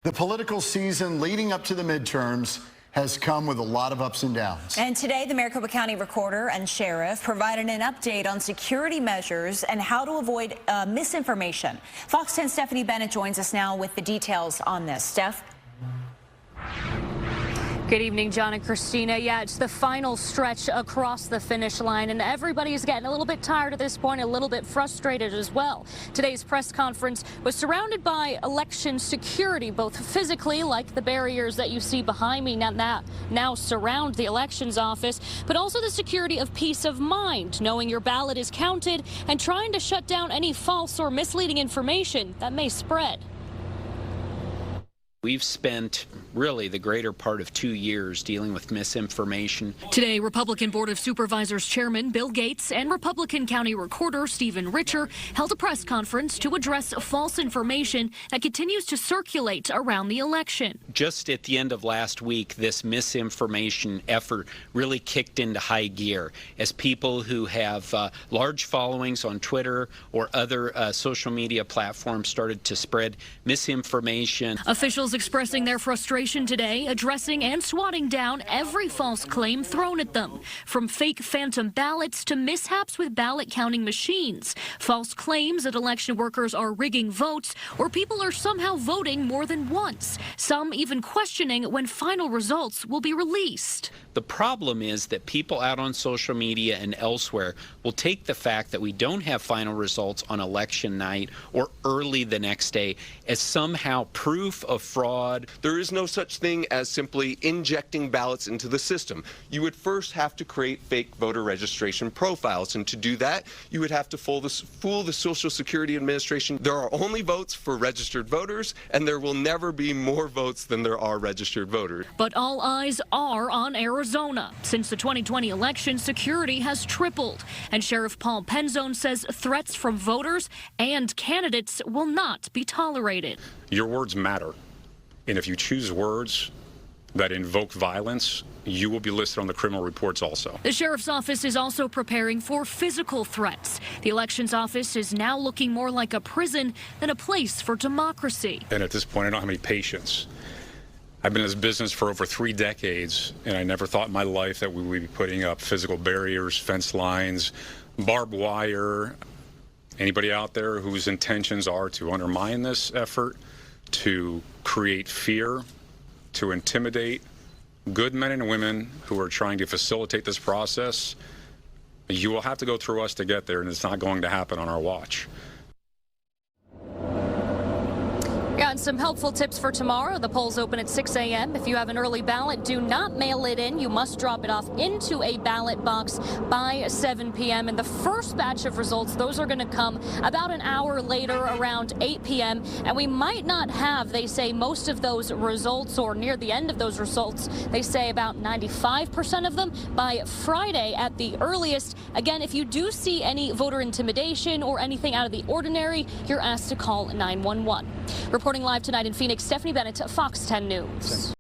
The political season leading up to the midterms has come with a lot of ups and downs. And today, the Maricopa County recorder and sheriff provided an update on security measures and how to avoid misinformation. Fox 10's Stephanie Bennett joins us now with the details on this. Steph? Good evening, John and Christina. Yeah, it's the final stretch across the finish line, and everybody's getting a little bit tired at this point, a little bit frustrated as well. Today's press conference was surrounded by election security, both physically, like the barriers that you see behind me now surround the elections office, but also the security of peace of mind, knowing your ballot is counted and trying to shut down any false or misleading information that may spread. We've spent really the greater part of 2 years dealing with misinformation. Today, Republican Board of Supervisors Chairman Bill Gates and Republican County Recorder Stephen Richer held a press conference to address false information that continues to circulate around the election. Just at the end of last week, this misinformation effort really kicked into high gear as people who have large followings on Twitter or other social media platforms started to spread misinformation. Officials expressing their frustration today, addressing and swatting down every false claim thrown at them, from fake phantom ballots to mishaps with ballot counting machines, false claims that election workers are rigging votes or people are somehow voting more than once, some even questioning when final results will be released. The problem is that people out on social media and elsewhere will take the fact that we don't have final results on election night or early the next day as somehow proof of fraud. There is no such thing as simply injecting ballots into the system. You would first have to create fake voter registration profiles, and to do that, you would have to fool the Social Security Administration. There are only votes for registered voters, and there will never be more votes than there are registered voters. But all eyes are on Arizona. Since the 2020 election, security has tripled, and Sheriff Paul Penzone says threats from voters and candidates will not be tolerated. Your words matter. And if you choose words that invoke violence, you will be listed on the criminal reports also. The sheriff's office is also preparing for physical threats. The elections office is now looking more like a prison than a place for democracy. And at this point, I don't have any patience. I've been in this business for over 3 decades, and I never thought in my life that we would be putting up physical barriers, fence lines, barbed wire. Anybody out there whose intentions are to undermine this effort, to create fear, to intimidate good men and women who are trying to facilitate this process, you will have to go through us to get there, and it's not going to happen on our watch. Yeah, and some helpful tips for tomorrow. The polls open at 6 a.m. If you have an early ballot, do not mail it in. You must drop it off into a ballot box by 7 p.m. And the first batch of results, those are going to come about an hour later, around 8 p.m. And we might not have, they say, most of those results or near the end of those results. They say about 95% of them by Friday at the earliest. Again, if you do see any voter intimidation or anything out of the ordinary, you're asked to call 911. Reporting live tonight in Phoenix, Stephanie Bennett, Fox 10 News.